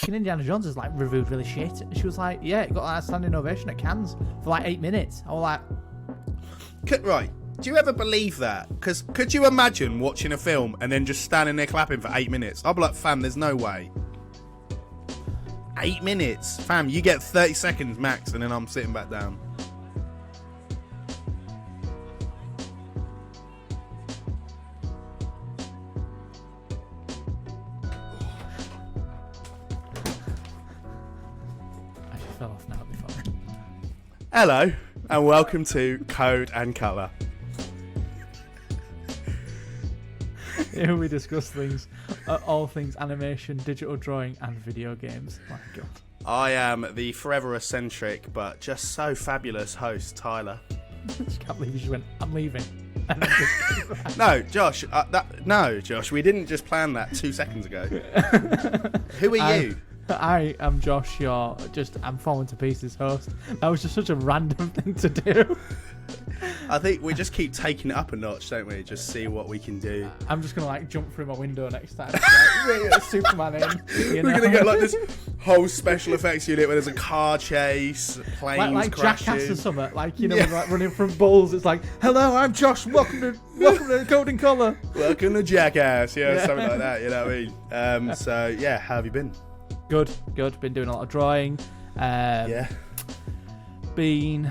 Indiana Jones is like reviewed really shit. And she was like, yeah, it got like a standing ovation at Cannes for like 8 minutes. I was like, Right. Do you ever believe that? Because could you imagine watching a film and then just standing there clapping for 8 minutes? I'd be like, fam, there's no way. 8 minutes? Fam, you get 30 seconds max and then I'm sitting back down. I just fell off now before. Hello, and welcome to Code and Colour. Here we discuss things, all things animation, digital drawing, and video games. My God. I am the forever eccentric but just so fabulous host, Tyler. I just can't believe you just went, I'm leaving. And No, Josh, we didn't just plan that 2 seconds ago. Who are you? I am Josh, I'm falling to pieces host. That was just such a random thing to do. I think we just keep taking it up a notch, don't we? Just see what we can do. I'm just going to jump through my window next time. Like, Superman in. You know? We're going to get this whole special effects unit where there's a car chase, planes like crashing. Jackass or something. When, running from bulls, it's like, hello, I'm Josh, welcome to Code and Colour. Welcome to Jackass, something like that, you know what I mean? So, yeah, how have you been? Good. Been doing a lot of drawing. Been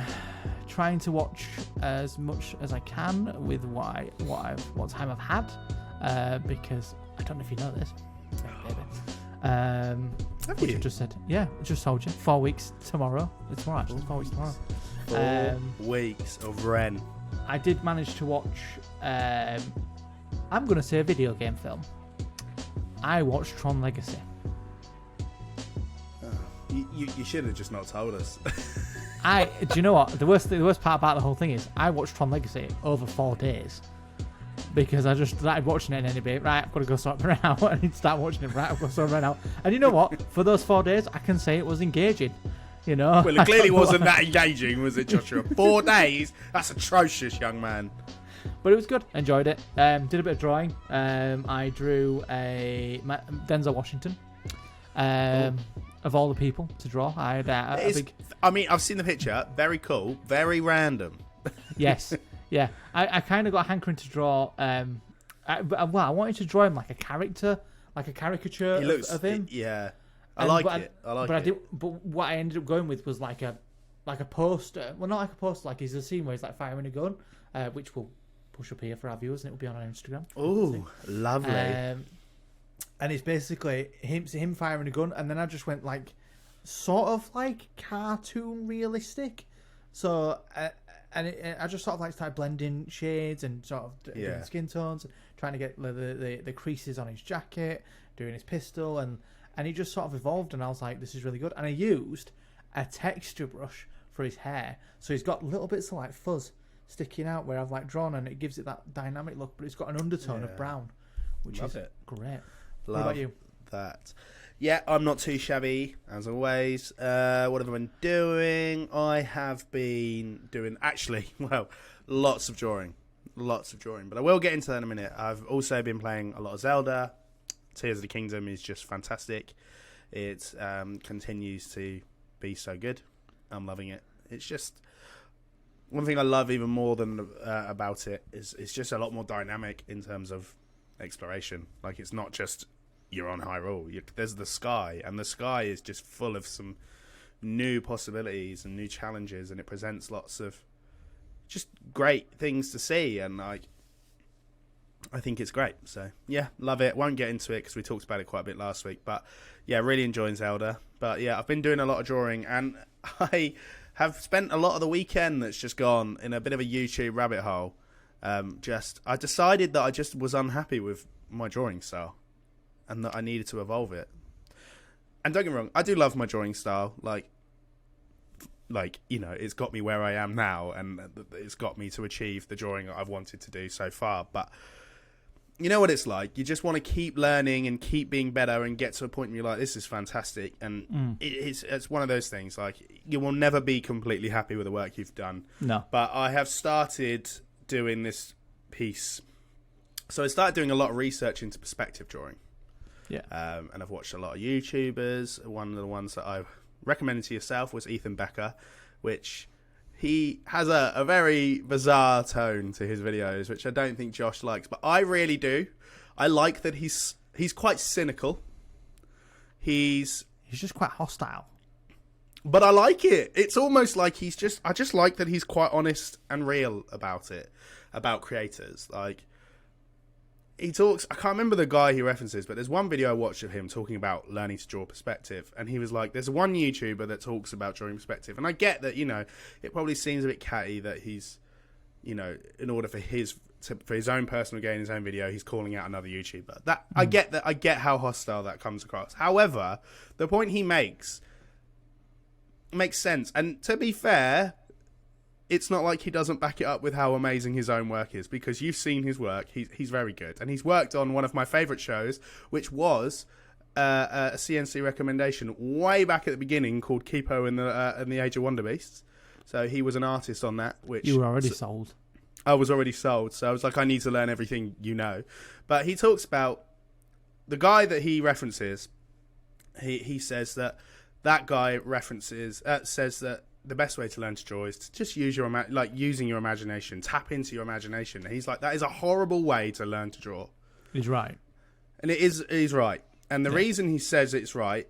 trying to watch as much as I can with what time I've had, because I don't know if you know this. Have which you? I just said. Yeah, I just told you. 4 weeks tomorrow. It's tomorrow, actually. 4 weeks tomorrow. 4 weeks of Ren. I did manage to watch, I'm going to say a video game film. I watched Tron Legacy. You should have just not told us. Do you know what? The worst part about the whole thing is I watched Tron Legacy over 4 days because I just started watching it in any bit. Right, I've got to go sort it out. I need to start watching it. Right, I've got to sort it out. And you know what? For those 4 days, I can say it was engaging. You know? Well, it clearly wasn't that engaging, was it, Joshua? 4 days? That's atrocious, young man. But it was good. Enjoyed it. Did a bit of drawing. I drew a Denzel Washington. Of all the people to draw, I had a big... I mean, I've seen the picture. Very cool. Very random. Yes. Yeah. I kind of got a hankering to draw... I wanted to draw him like a character, like a caricature of him. I like it. But what I ended up going with was like a poster. Well, not like a poster. Like he's a scene where he's like firing a gun, which we'll push up here for our viewers, and it will be on our Instagram. Oh, lovely. And it's basically him firing a gun, and then I just went sort of cartoon realistic. So I just sort of started blending shades and sort of doing skin tones, and trying to get the creases on his jacket, doing his pistol, and he just sort of evolved. And I was like, this is really good. And I used a texture brush for his hair, so he's got little bits of fuzz sticking out where I've drawn, and it gives it that dynamic look. But it's got an undertone of brown, which is great. Love what about you? That. Yeah, I'm not too shabby, as always. What have I been doing? I have been doing, lots of drawing. But I will get into that in a minute. I've also been playing a lot of Zelda. Tears of the Kingdom is just fantastic. It continues to be so good. I'm loving it. It's just... One thing I love even more than about it is it's just a lot more dynamic in terms of exploration. It's not just you're on Hyrule. There's the sky, and the sky is just full of some new possibilities and new challenges, and it presents lots of just great things to see, and I think it's great. So yeah, love it. Won't get into it because we talked about it quite a bit last week, but yeah, really enjoying Zelda. But yeah, I've been doing a lot of drawing, and I have spent a lot of the weekend that's just gone in a bit of a YouTube rabbit hole. I decided that I just was unhappy with my drawing style and that I needed to evolve it. And don't get me wrong, I do love my drawing style. It's got me where I am now, and it's got me to achieve the drawing that I've wanted to do so far. But you know what it's like. You just want to keep learning and keep being better and get to a point where you're like, this is fantastic. And it's one of those things. You will never be completely happy with the work you've done. No. But I have started doing this piece. So I started doing a lot of research into perspective drawing. Yeah. And I've watched a lot of YouTubers. One of the ones that I recommended to yourself was Ethan Becker, which he has a very bizarre tone to his videos, which I don't think Josh likes, but I really do. I like that he's quite cynical. He's just quite hostile. But I like it. It's almost like I just like that he's quite honest and real about it, about creators. Like, he talks, I can't remember the guy he references, but there's one video I watched of him talking about learning to draw perspective. And he was like, there's one YouTuber that talks about drawing perspective. And I get that, it probably seems a bit catty that he's, in order for his own personal gain, his own video, he's calling out another YouTuber. I get how hostile that comes across. However, the point he makes sense. And to be fair, it's not like he doesn't back it up with how amazing his own work is, because you've seen his work. He's very good. And he's worked on one of my favourite shows, which was a CNC recommendation way back at the beginning called Kipo in the Age of Wonder Beasts. So he was an artist on that. Which you were already sold. I was already sold. So I was like, I need to learn everything But he talks about the guy that he references. He says that guy says that the best way to learn to draw is to just use using your imagination, tap into your imagination. And he's like, that is a horrible way to learn to draw. He's right. And he's right. And the reason he says it's right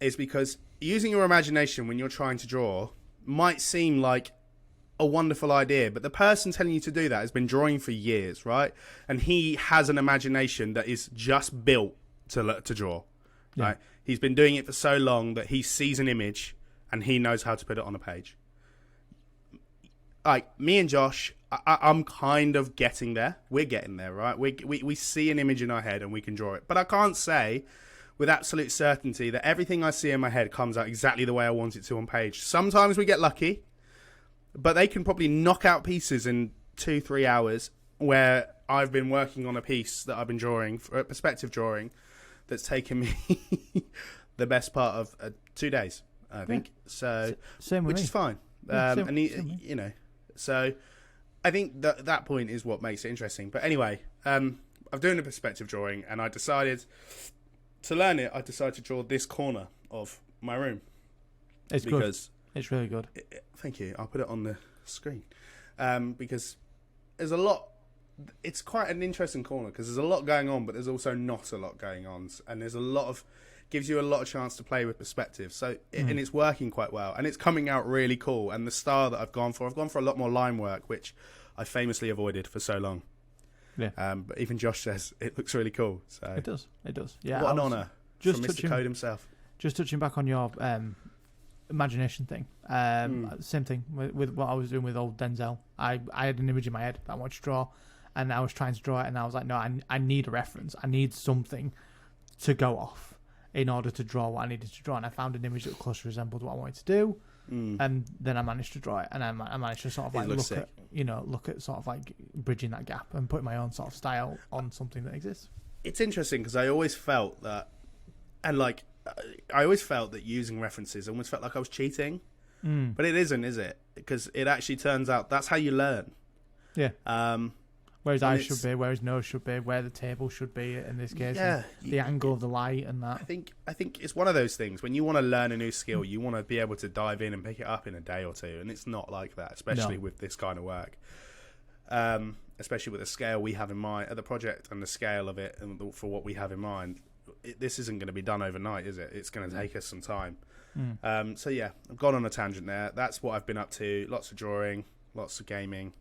is because using your imagination when you're trying to draw might seem like a wonderful idea, but the person telling you to do that has been drawing for years, right? And he has an imagination that is just built to draw. Yeah. Right? He's been doing it for so long that he sees an image and he knows how to put it on a page. Like, me and Josh, I'm kind of getting there. We're getting there, right? We see an image in our head and we can draw it. But I can't say with absolute certainty that everything I see in my head comes out exactly the way I want it to on page. Sometimes we get lucky, but they can probably knock out pieces in 2-3 hours, where I've been working on a piece that I've been drawing, for a perspective drawing, that's taken me the best part of 2 days, I think. So, which is fine. So I think that point is what makes it interesting. But anyway, I'm doing a perspective drawing, and I decided to learn it. I decided to draw this corner of my room. It's good. It's really good. Thank you. I'll put it on the screen, because there's a lot. It's quite an interesting corner because there's a lot going on, but there's also not a lot going on, and there's gives you a lot of chance to play with perspective. So, and it's working quite well, and it's coming out really cool. And the style that I've gone for a lot more line work, which I famously avoided for so long. Yeah. But even Josh says it looks really cool. So it does. Yeah. What an honour from Mr. Code himself. Just touching back on your imagination thing. Same thing with what I was doing with old Denzel. I had an image in my head that I wanted to draw, and I was trying to draw it, and I was like, no, I need a reference. I need something to go off in order to draw what I needed to draw. And I found an image that closely resembled what I wanted to do, and then I managed to draw it, and I managed to sort of like look at sort of like bridging that gap and putting my own sort of style on something that exists. It's interesting because I always felt that, and like, I always felt that using references almost felt like I was cheating, but it isn't, is it? Because it actually turns out that's how you learn. Yeah. Whereas I should be, whereas no should be, where the table should be in this case, the angle of the light and that. I think it's one of those things when you want to learn a new skill, you want to be able to dive in and pick it up in a day or two, and it's not like that, especially with this kind of work. Especially with the scale we have in mind at the project and the scale of it, and for what we have in mind. This isn't going to be done overnight, is it? It's going to take us some time. So yeah, I've gone on a tangent there. That's what I've been up to. Lots of drawing, lots of gaming,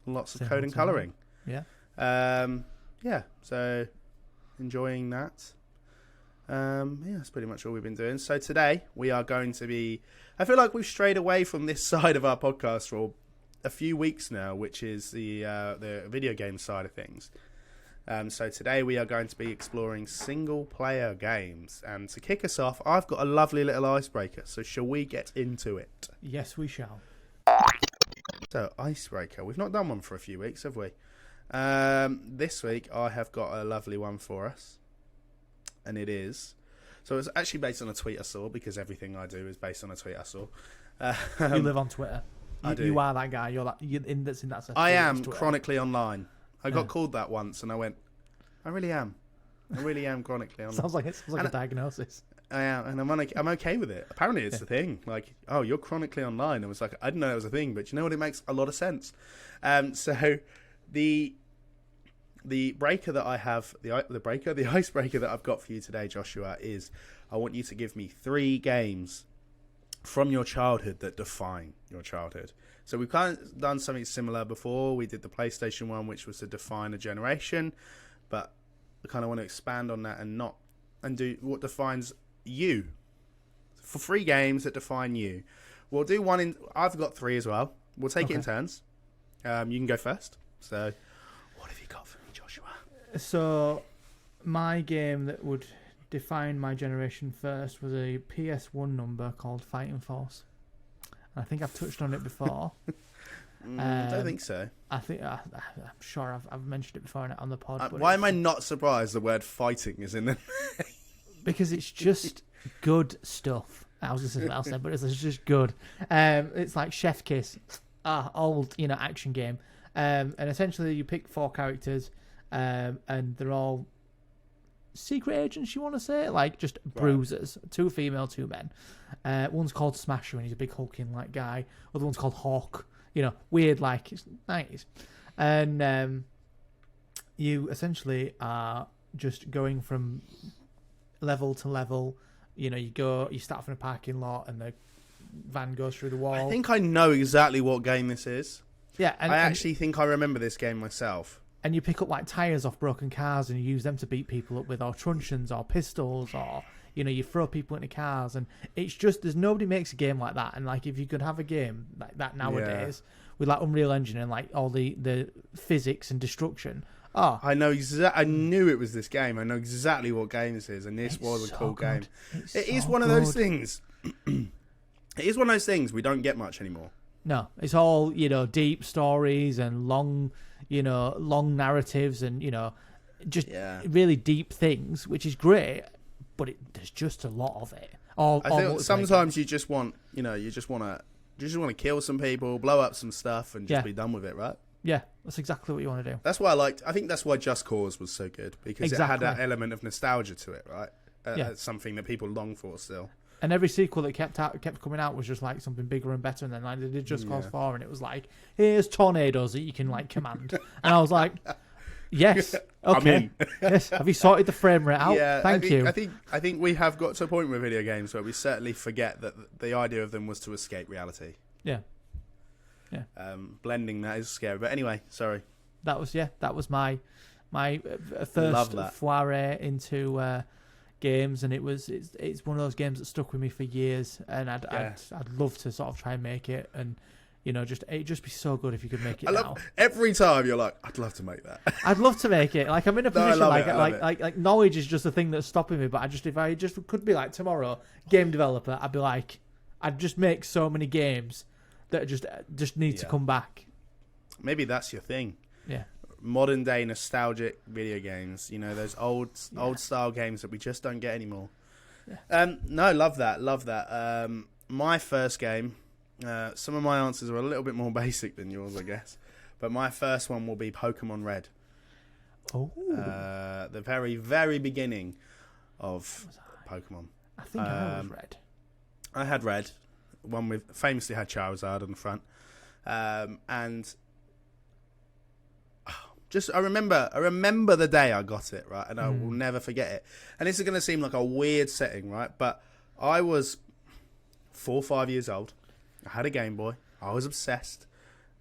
lots of code and colouring. Yeah. So enjoying that. That's pretty much all we've been doing. So today we are going to be, I feel like we've strayed away from this side of our podcast for a few weeks now, which is the video game side of things. So today we are going to be exploring single-player games. And to kick us off, I've got a lovely little icebreaker. So shall we get into it? Yes, we shall. So, icebreaker. We've not done one for a few weeks, have we? This week, I have got a lovely one for us. And it is... So it's actually based on a tweet I saw, because everything I do is based on a tweet I saw. You live on Twitter. I do. You are that guy. You're in that sense. I am chronically online. I got called that once, and I went, I really am. I really am chronically online. Sounds like a diagnosis. I am, and I'm okay with it. Apparently, it's the thing. Like, oh, you're chronically online. I was like, I didn't know it was a thing, but you know what? It makes a lot of sense. So the breaker that I have, the icebreaker that I've got for you today, Joshua, is I want you to give me 3 games from your childhood that define your childhood. So we've kind of done something similar before. We did the PlayStation one, which was to define a generation, but I kind of want to expand on that and do what defines you. For 3 games that define you. We'll do one I've got 3 as well. We'll take it in turns. You can go first. So what have you got for me, Joshua? So my game that would define my generation first was a PS1 number called Fighting Force. I think I've touched on it before. I don't think so. I think I'm sure I've mentioned it before on the pod. Why am I not surprised the word fighting is in there? Because it's just good stuff. I was going to say what else, but it's just good. It's like Chef Kiss, old action game, and essentially you pick 4 characters, and they're all secret agents. You want to say like just bruisers, 2 female, 2 men. One's called Smasher, and he's a big hulking like guy. Other one's called Hawk. Weird like it's 90s, and you essentially are just going from level to level. You start off in a parking lot and the van goes through the wall. I think I know exactly what game this is. Yeah, I actually think I remember this game myself. And you pick up like tires off broken cars and you use them to beat people up with, or truncheons or pistols, or you throw people into cars. And it's just there's nobody makes a game like that. And like if you could have a game like that nowadays with like Unreal Engine and like all the physics and destruction. Oh, I know I knew it was this game. I know exactly what game this is, and this was a cool game. It is one of those things. It is one of those things we don't get much anymore. No, it's all deep stories and long narratives and just really deep things, which is great. But there's just a lot of it. I think sometimes you just want to kill some people, blow up some stuff, and just be done with it, right? Yeah, that's exactly what you want to do. That's why I think that's why Just Cause was so good, because it had that element of nostalgia to it, right? It's something that people long for still. And every sequel that kept coming out was just like something bigger and better. And then like they did Just Cause 4, and it was like, here's tornadoes that you can like command. And I was like, yes, okay. Yes. Have you sorted the frame rate out? Yeah, Thank you. I think we have got to a point with video games where we certainly forget that the idea of them was to escape reality. Yeah. Blending that is scary. But anyway, sorry. That was my first foray into games, and it's one of those games that stuck with me for years, and I'd love to sort of try and make it, and it'd just be so good if you could make it now. Every time you're like, I'd love to make that. I'd love to make it. Like I'm in a position like knowledge is just the thing that's stopping me, but if I just could be like tomorrow game developer, I'd be like, I'd just make so many games that just need to come back. Maybe that's your thing. Yeah. Modern day nostalgic video games, those old style games that we just don't get anymore. Yeah. No, love that. My first game, some of my answers are a little bit more basic than yours, I guess, but my first one will be Pokemon Red. Oh. The very, very beginning of Pokemon. I think I was Red. I had Red. One with famously had Charizard on the front, and I remember the day I got it, right, and I will never forget it. And this is going to seem like a weird setting, right, but I was 4 or 5 years old. I had a Game Boy. I was obsessed.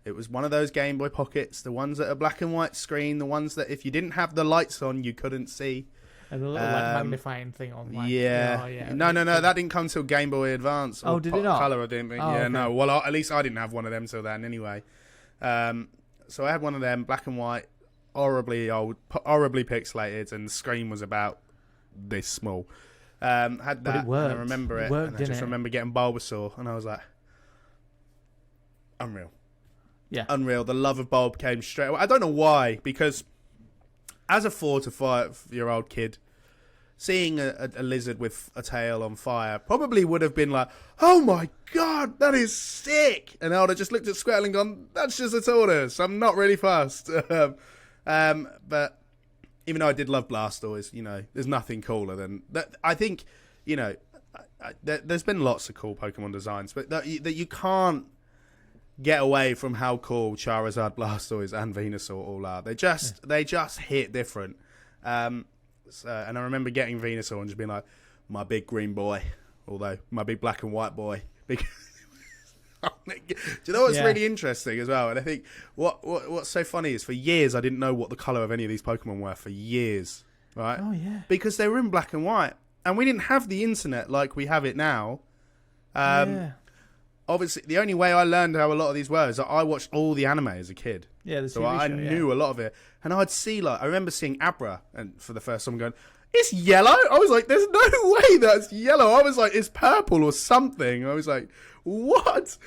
It was one of those Game Boy Pockets, the ones that are black and white screen, the ones that if you didn't have the lights on, you couldn't see. And the little magnifying thing on. Like, No, that didn't come till Game Boy Advance. Oh, did it not? Color, I didn't think. Okay. No. Well, at least I didn't have one of them till then, anyway. So I had one of them, black and white, horribly old, horribly pixelated, and the screen was about this small. Had that, but it worked. And I remember it. Worked, and I just remember getting Bulbasaur, and I was like, unreal. Yeah, unreal. The love of Bulb came straight away. I don't know why, because as a 4 to 5 year old kid, seeing a lizard with a tail on fire probably would have been like, oh my god, that is sick. And I would have just looked at Squirtle and gone, that's just a tortoise. I'm not really fast. But even though I did love Blastoise, there's nothing cooler than that. I think, there's been lots of cool Pokemon designs, but that you can't get away from how cool Charizard, Blastoise, and Venusaur all are. They just hit different. And I remember getting Venusaur and just being like, my big green boy, although my big black and white boy. Because do you know what's really interesting as well? And I think what's so funny is for years I didn't know what the colour of any of these Pokemon were for years, right? Oh yeah. Because they were in black and white, and we didn't have the internet like we have it now. Obviously, the only way I learned how a lot of these were is that I watched all the anime as a kid. Yeah, so I knew a lot of it, and I'd see I remember seeing Abra, and for the first time going, it's yellow. I was like, there's no way that's yellow. I was like, it's purple or something. I was like, what?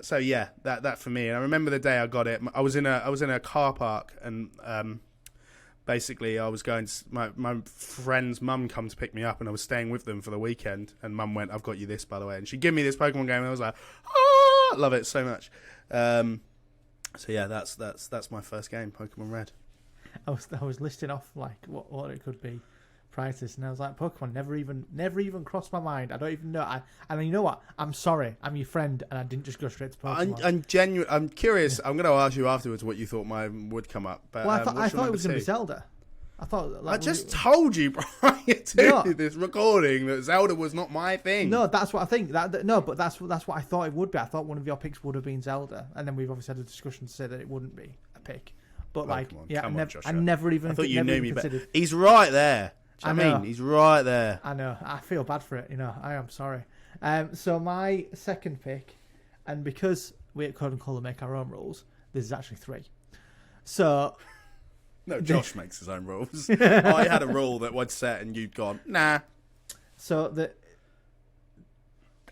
So yeah, that for me. And I remember the day I got it. I was in a car park, and basically I was going. My friend's mum come to pick me up, and I was staying with them for the weekend. And mum went, "I've got you this, by the way." And she gave me this Pokemon game, and I was like, "Ah, love it so much." So yeah, that's my first game, Pokemon Red. I was listing off like what it could be prior to this, and I was like, Pokemon never even crossed my mind. I don't even know. And you know what? I'm sorry. I'm your friend, and I didn't just go straight to Pokemon. I'm curious. I'm going to ask you afterwards what you thought mine would come up. But, well, I thought it was going to be Zelda. I thought. I just told you prior to this recording that Zelda was not my thing. No, that's what I think. But that's what I thought it would be. I thought one of your picks would have been Zelda, and then we've obviously had a discussion to say that it wouldn't be a pick. But Pokemon, I never even. I thought you knew me, but considered. He's right there. I mean, he's right there. I know. I feel bad for it. I am sorry. So my second pick, and because we at Code and Colour make our own rules, there's actually 3. So. No, Josh makes his own rules. I had a rule that I'd set, and you'd gone, nah. So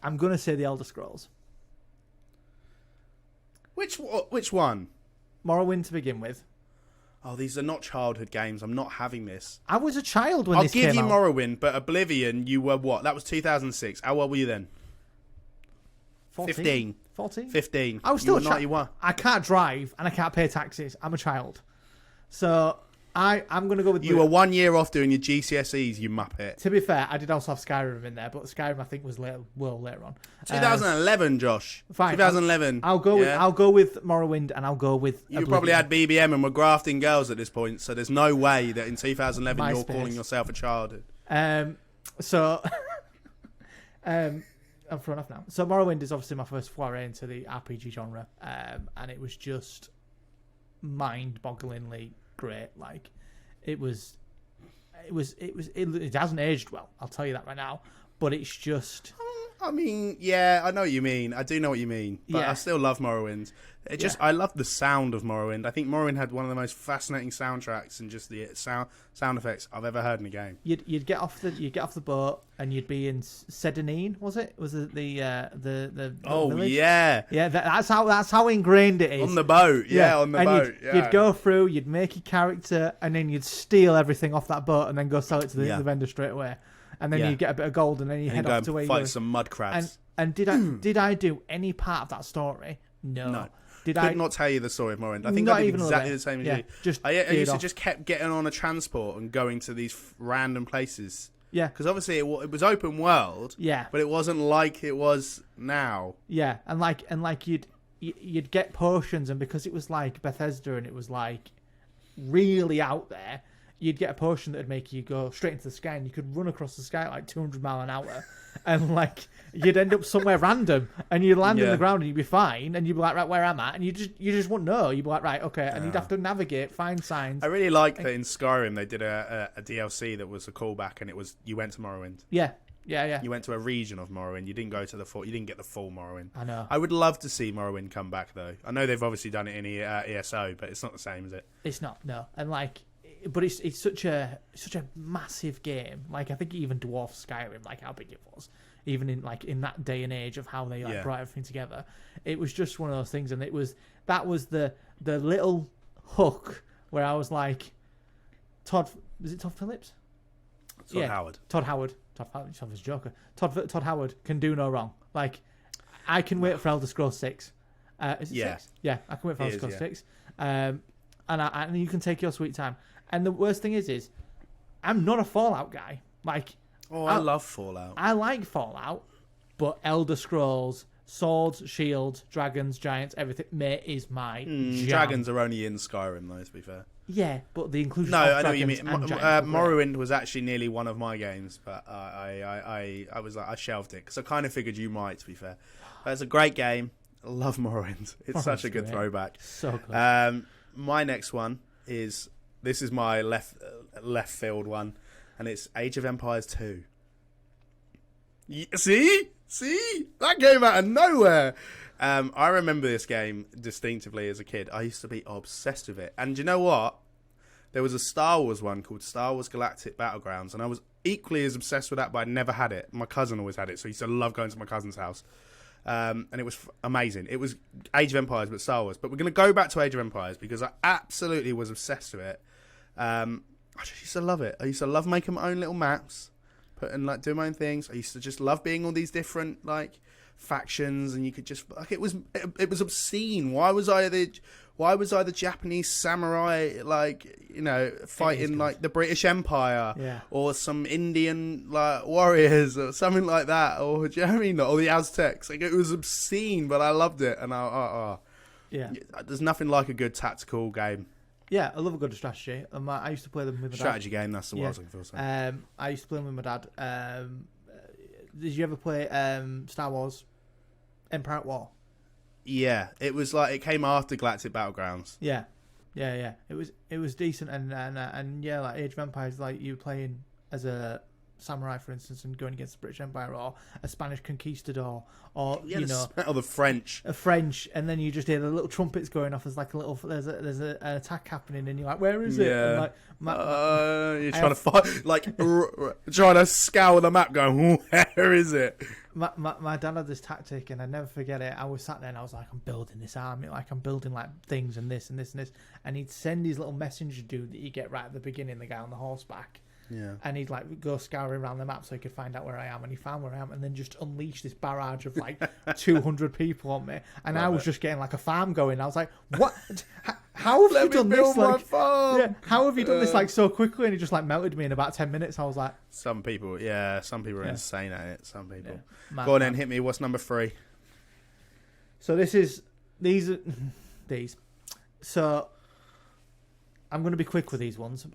I'm gonna say the Elder Scrolls. Which one? Morrowind to begin with. Oh, these are not childhood games. I'm not having this. I was a child when this came out. I'll give you Morrowind, but Oblivion, you were what? That was 2006. How old were you then? 14. 15. I was still a child. You were. I can't drive and I can't pay taxes. I'm a child. So I'm going to go with... You were 1 year off doing your GCSEs, you muppet. To be fair, I did also have Skyrim in there, but Skyrim I think was later on. 2011, Josh. Fine. 2011. I'll go with Morrowind, and I'll go with You probably had BBM and were grafting girls at this point, so there's no way that in 2011 you're calling yourself a child. So... I'm thrown off now. So Morrowind is obviously my first foray into the RPG genre, and it was just mind-bogglingly great. Like, it hasn't aged well, I'll tell you that right now, but it's just... I mean, yeah, I know what you mean. I do know what you mean, but I still love Morrowind. I love the sound of Morrowind. I think Morrowind had one of the most fascinating soundtracks and just the sound effects I've ever heard in a game. You'd get off the boat and you'd be in Sedanine, was it? Was it the village? Yeah. Yeah, that's how ingrained it is. On the boat, on the boat. You'd go through, you'd make your character, and then you'd steal everything off that boat and then go sell it to the vendor straight away. And then you get a bit of gold, and then you head off to where you fight some mud crabs. And did I do any part of that story? No. Could not tell you the story of Morrowind. I think I did exactly the same as you. I used to just kept getting on a transport and going to these random places. Yeah. Because obviously it was open world. Yeah. But it wasn't like it was now. Yeah, and like you'd get potions, and because it was like Bethesda and it was like really out there, you'd get a potion that would make you go straight into the sky, and you could run across the sky at like 200 miles an hour, and like you'd end up somewhere random, and you'd land on the ground and you'd be fine, and you'd be like, right, where am I? And you just wouldn't know. You'd be like, right, okay, and you'd have to navigate, find signs. I really like that in Skyrim they did a DLC that was a callback, and it was you went to Morrowind. Yeah. You went to a region of Morrowind. You didn't go to you didn't get the full Morrowind. I know. I would love to see Morrowind come back though. I know they've obviously done it in ESO, but it's not the same, is it? It's not, no. And like. But it's such a massive game. Like, I think it even dwarfs Skyrim, like how big it was, even in that day and age of how they brought everything together. It was just one of those things, and that was the little hook where I was like, is it Todd Phillips? Howard. Todd Howard. Todd was Joker. Todd Howard can do no wrong. Like, I can wait for Elder Scrolls 6. Is it 6? Yeah, I can wait for Elder Scrolls 6. And you can take your sweet time. And the worst thing is I'm not a Fallout guy. Like, I love Fallout. I like Fallout, but Elder Scrolls, swords, shields, dragons, giants, everything, mate, is my jam. Dragons are only in Skyrim, though, to be fair. Yeah, but the inclusion No, of I know what you mean. dragons and giants were great. Morrowind was actually nearly one of my games, but I was like, I shelved it because I kind of figured you might. To be fair, but it's a great game. I love Morrowind. It's such a good great. throwback. So good. My next one is my left field one, and it's Age of Empires 2. See, that came out of nowhere. I remember this game distinctively as a kid. I used to be obsessed with it. And you know what? There was a Star Wars one called Star Wars Galactic Battlegrounds, and I was equally as obsessed with that, but I never had it. My cousin always had it, so I used to love going to my cousin's house. And it was amazing. It was Age of Empires, but Star Wars. But we're going to go back to Age of Empires because I absolutely was obsessed with it. I just used to love it. I used to love making my own little maps, doing my own things. I used to just love being all these different factions, and you could just it was obscene. Why was I the Japanese samurai fighting the British Empire or some Indian warriors or something like that, or do you know what I mean? Or the Aztecs. It was obscene, but I loved it, and there's nothing like a good tactical game. Yeah, I love a good strategy. I used to play them with my strategy game. That's the one I was looking for. I used to play them with my dad. Did you ever play Star Wars Empire at War? Yeah, it was it came after Galactic Battlegrounds. Yeah. It was decent, and Age of Empires, you playing as a samurai, for instance, and going against the British Empire or a Spanish conquistador or or the French, and then you just hear the little trumpets going off as there's an attack happening, and you're like, where is it? And you're trying to fight, trying to scour the map, going, where is it? My dad had this tactic, and I never forget it. I was sat there and I was like, I'm building this army, I'm building things and this and this and this, and he'd send his little messenger dude that you get right at the beginning, the guy on the horseback. Yeah. And he'd go scouring around the map so he could find out where I am, and he found where I am, and then just unleashed this barrage of 200 people on me, and I was just getting a farm going. I was like, "What? How have you done this? How have you done this so quickly?" And he just melted me in about 10 minutes. I was like, "Some people are insane at it. Some people." Yeah. Go on and hit me. What's number 3? So these. So I'm going to be quick with these ones,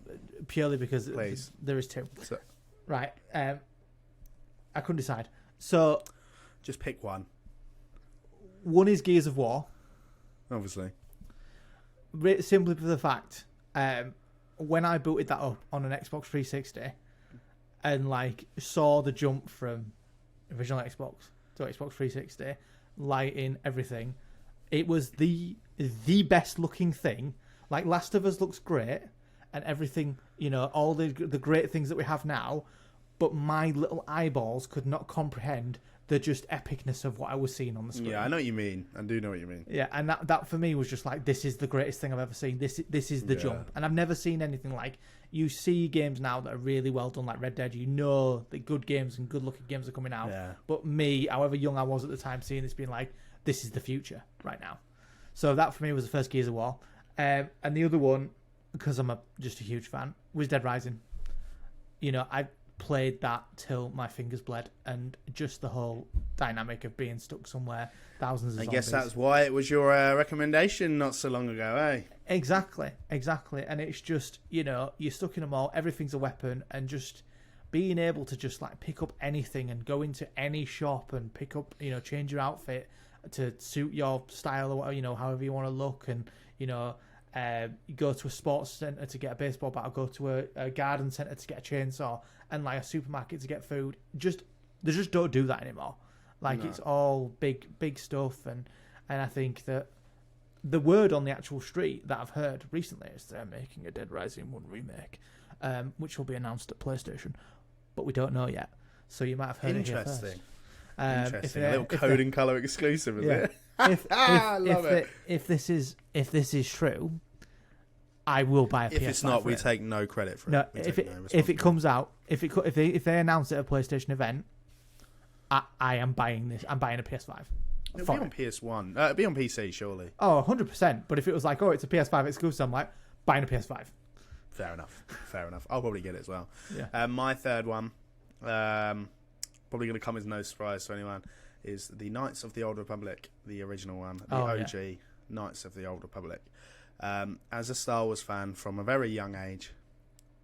purely because there is 2. Right. I couldn't decide. So just pick one. One is Gears of War. Obviously. Simply for the fact, when I booted that up on an Xbox 360 and saw the jump from original Xbox to Xbox 360, lighting, everything, it was the best looking thing. Last of Us looks great and everything, all the great things that we have now, but my little eyeballs could not comprehend the just epicness of what I was seeing on the screen. Yeah, I know what you mean. I do know what you mean. Yeah, and that for me was just this is the greatest thing I've ever seen. This is the jump. And I've never seen anything you see games now that are really well done, like Red Dead. The good games and good looking games are coming out. Yeah. But me, however young I was at the time, seeing this being this is the future right now. So that for me was the first Gears of War. And the other one, because I'm just a huge fan, was Dead Rising. I played that till my fingers bled, and just the whole dynamic of being stuck somewhere, thousands of zombies. I guess that's why it was your recommendation not so long ago, eh? Exactly. And it's just, you're stuck in a mall, everything's a weapon, and just being able to just pick up anything and go into any shop and pick up, change your outfit to suit your style or whatever, however you want to look, and you go to a sports centre to get a baseball bat, or go to a garden centre to get a chainsaw, and a supermarket to get food. They just don't do that anymore. No. It's all big stuff, and I think that the word on the actual street that I've heard recently is they're making a Dead Rising 1 remake, which will be announced at PlayStation, but we don't know yet. So you might have heard it here first. Interesting. A little code and colour exclusive, is it? If this is true, I will buy a PS5. If it's not, we take no credit for it. If it comes out, if they announce it at a PlayStation event, I am buying this. I'm buying a PS5. It'll be on PS1. It'll be on PC, surely. Oh, 100%. But if it was it's a PS5 exclusive, I'm buying a PS5. Fair enough. Fair enough. I'll probably get it as well. Yeah. My third one, probably going to come as no surprise to anyone, is the Knights of the Old Republic, the original one, the OG Knights of the Old Republic. As a Star Wars fan from a very young age,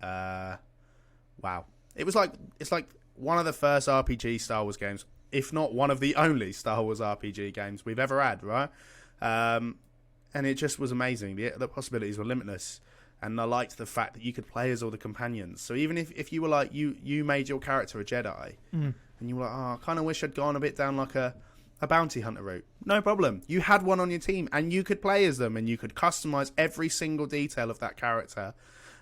wow, it's like one of the first RPG Star Wars games, if not one of the only Star Wars RPG games we've ever had, right? And it just was amazing. The possibilities were limitless. And I liked the fact that you could play as all the companions. So even if you were like, you made your character a Jedi, and you were like, oh, I kind of wish I'd gone a bit down like a bounty hunter route. No problem. You had one on your team, and you could play as them, and you could customize every single detail of that character.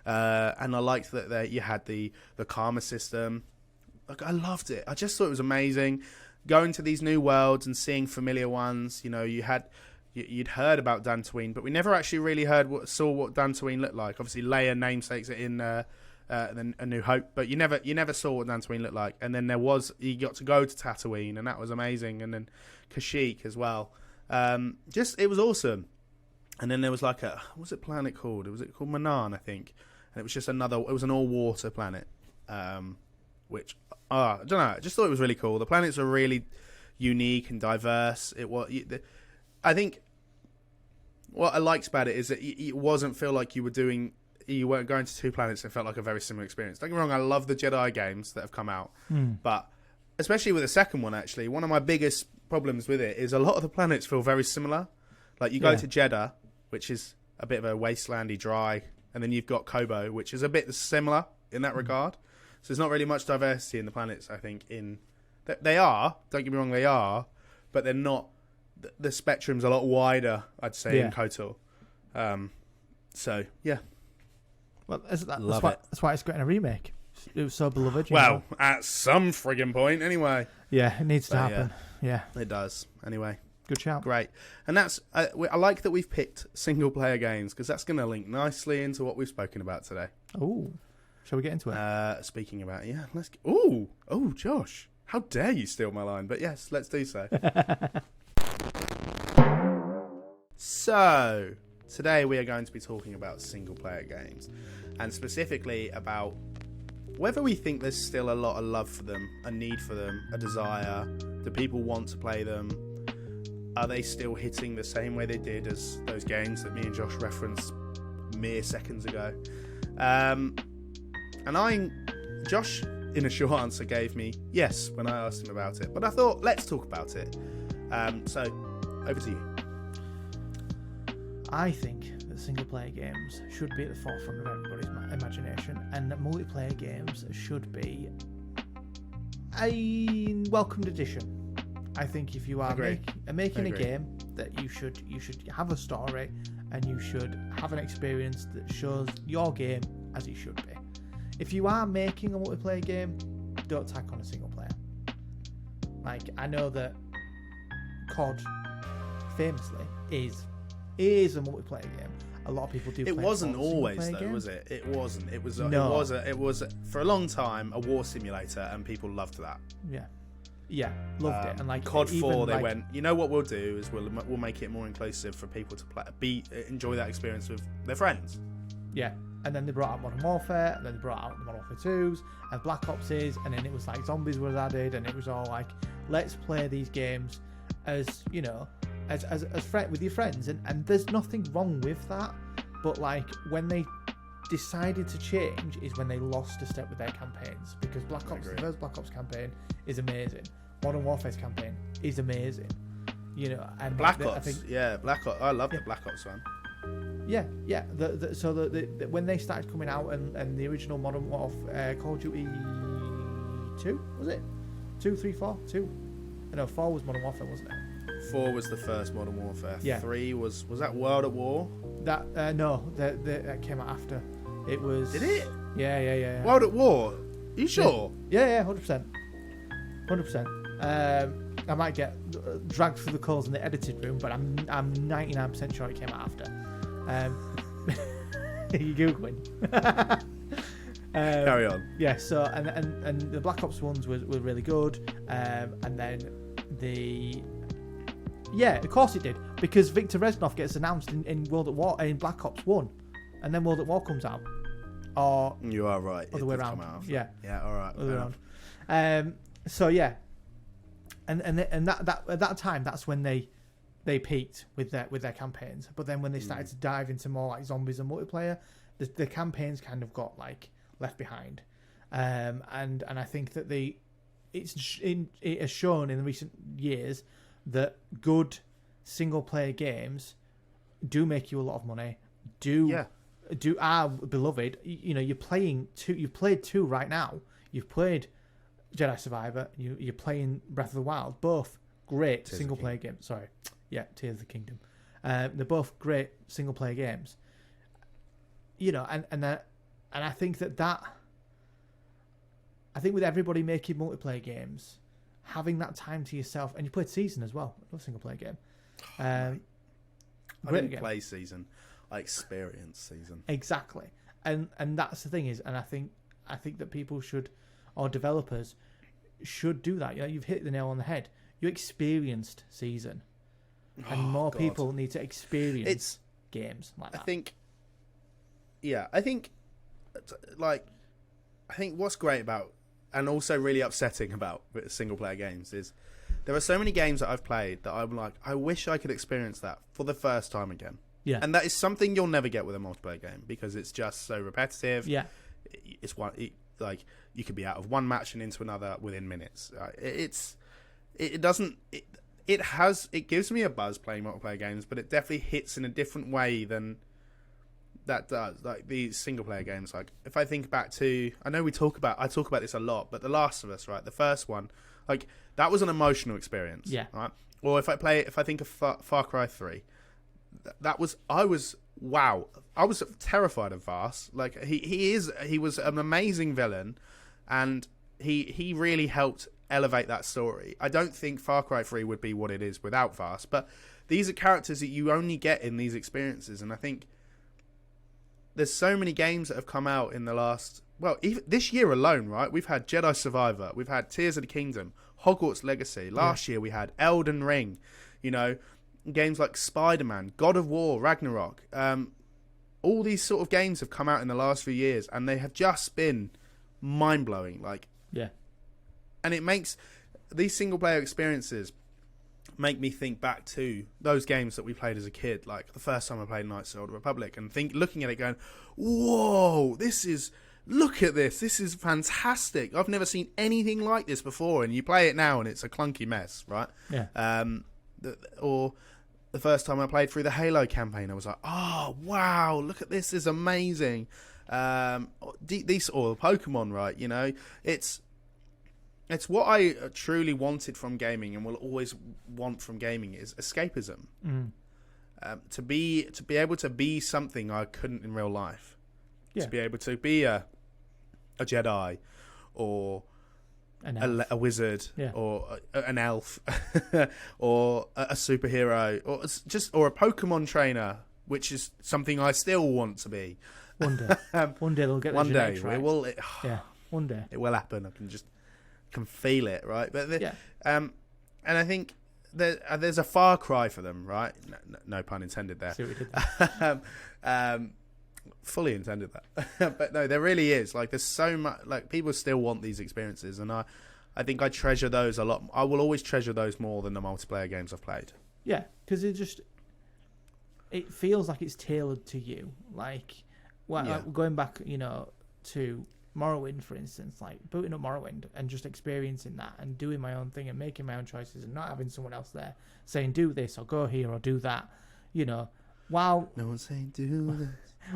And I liked that you had the karma system. Like, I loved it. I just thought it was amazing. Going to these new worlds and seeing familiar ones. You know, you'd heard about Dantooine, but we never actually really saw what Dantooine looked like. Obviously, Leia namesakes it in A New Hope, but you never saw what Dantooine looked like. And then you got to go to Tatooine, and that was amazing. And then Kashyyyk as well. It was awesome. And then there was like what was it planet called? Was it called Manan, I think? And it was just it was an all-water planet, which, I don't know, I just thought it was really cool. The planets were really unique and diverse. I think what I liked about it is that it wasn't feel like you weren't going to two planets. It felt like a very similar experience. Don't get me wrong, I love the Jedi games that have come out, but especially with the second one, actually, one of my biggest problems with it is a lot of the planets feel very similar. Like you go to Jeddah, which is a bit of a wastelandy, dry, and then you've got Kobo, which is a bit similar in that regard. So there's not really much diversity in the planets, I think. They are, don't get me wrong, they are, but they're not. The spectrum's a lot wider, I'd say, in KOTOR. So, yeah. Well, that's why it's getting a remake. It was so beloved. Well, at some friggin' point, anyway. Yeah, it needs to happen. Yeah. It does. Anyway. Good shout. Great. And that's I like that we've picked single-player games, because that's going to link nicely into what we've spoken about today. Oh. Shall we get into it? Speaking about it, yeah. Let's. Oh, Josh. How dare you steal my line? But yes, let's do so. So, today we are going to be talking about single-player games, and specifically about whether we think there's still a lot of love for them, a need for them, a desire. Do people want to play them? Are they still hitting the same way they did as those games that me and Josh referenced mere seconds ago? And Josh, in a short answer, gave me yes when I asked him about it. But I thought, let's talk about it. So, over to you. I think that single-player games should be at the forefront of everybody's imagination, and that multiplayer games should be a welcomed addition. I think if you are making a game, that you should have a story, and you should have an experience that shows your game as it should be. If you are making a multiplayer game, don't tack on a single player. Like, I know that COD famously is a multiplayer game. A lot of people do. It wasn't always though, was it? It wasn't. It was. It was for a long time a war simulator, and people loved that. Yeah, loved it. And like COD 4, they went. You know what we'll do is we'll make it more inclusive for people to enjoy that experience with their friends. Yeah, and then they brought out Modern Warfare, and then they brought out the Modern Warfare 2s and Black Opses, and then it was like Zombies was added, and it was all like, let's play these games as with your friends, and there's nothing wrong with that, but like when they decided to change is when they lost a step with their campaigns, because Black Ops, the first Black Ops campaign is amazing, Modern Warfare's campaign is amazing, and Black Ops, Black Ops, I love the Black Ops one. So when they started coming out, and the original Modern Warfare, Call of Duty 2, was it 2, 3, 4, 2? No, 4 was Modern Warfare, wasn't it? 4 was the first Modern Warfare. Yeah. 3 was that World at War? That no, that came out after. It was. Did it? Yeah. World at War. Are you sure? Yeah, 100%. I might get dragged through the calls in the edited room, but I'm 99% sure it came out after. You googling? Carry on. Yeah. So and the Black Ops ones were really good, and then of course it did, because Viktor Reznov gets announced in World at War, in Black Ops 1, and then World at War comes out. or You are right. other It way did around. come out after. Yeah, Yeah. All right. other way fair around. enough. So yeah, and that at that time, that's when they peaked with their campaigns. But then when they started to dive into more like zombies and multiplayer, the campaigns kind of got like left behind. And I think that it has shown in the recent years that good single player games do make you a lot of money. Are beloved. You know, you've played two right now. You've played Jedi Survivor. You're playing Breath of the Wild. Both great single player games. Sorry, yeah, Tears of the Kingdom. They're both great single player games. You know, and I think that. I think with everybody making multiplayer games, having that time to yourself, and you played Season as well, a single player game. I didn't play Season. I experienced Season. Exactly, and that's the thing is, and I think that people should, or developers should do that. You know, you've hit the nail on the head. You experienced Season, and more people need to experience games like that. I think what's great about, and also really upsetting about single player games is there are so many games that I've played that I'm like, I wish I could experience that for the first time again. Yeah. And that is something you'll never get with a multiplayer game because it's just so repetitive. Yeah. It's like you could be out of one match and into another within minutes. It gives me a buzz playing multiplayer games, but it definitely hits in a different way than that does. Like these single player games, like if I think back to, I talk about this a lot, but The Last of Us, right? The first one, like that was an emotional experience. Yeah. Right. Or if I think of Far Cry 3, I was terrified of Vaas. Like he was an amazing villain, and he really helped elevate that story. I don't think Far Cry 3 would be what it is without Vaas, but these are characters that you only get in these experiences, and I think there's so many games that have come out in the last, even this year alone, right? We've had Jedi Survivor, we've had Tears of the Kingdom, Hogwarts Legacy. Last year we had Elden Ring, you know, games like Spider-Man, God of War, Ragnarok. All these sort of games have come out in the last few years, and they have just been mind-blowing. Like, yeah. And it makes these single-player experiences make me think back to those games that we played as a kid, like the first time I played Knights of the Old Republic, and looking at it going, whoa, look at this is fantastic. I've never seen anything like this before, and you play it now and it's a clunky mess, right? Yeah. Or the first time I played through the Halo campaign, I was like, oh wow, look at this is amazing. These or Pokemon, right? You know, it's what I truly wanted from gaming and will always want from gaming is escapism. To be able to be something I couldn't in real life. Yeah. To be able to be a Jedi or a wizard or an elf or a superhero or a Pokemon trainer, which is something I still want to be. One day they'll get the genetics right. One day it will happen. I can feel it, right? But and I think there's a far cry for them, right? No pun intended there. See what we did there. Fully intended that. But no, there really is. Like, there's so much. Like, people still want these experiences, and I think I treasure those a lot. I will always treasure those more than the multiplayer games I've played. Yeah, because it feels like it's tailored to you. Like going back, you know, to Morrowind, for instance, like booting up Morrowind and just experiencing that and doing my own thing and making my own choices and not having someone else there saying do this or go here or do that, you know. Wow. No one's saying do this.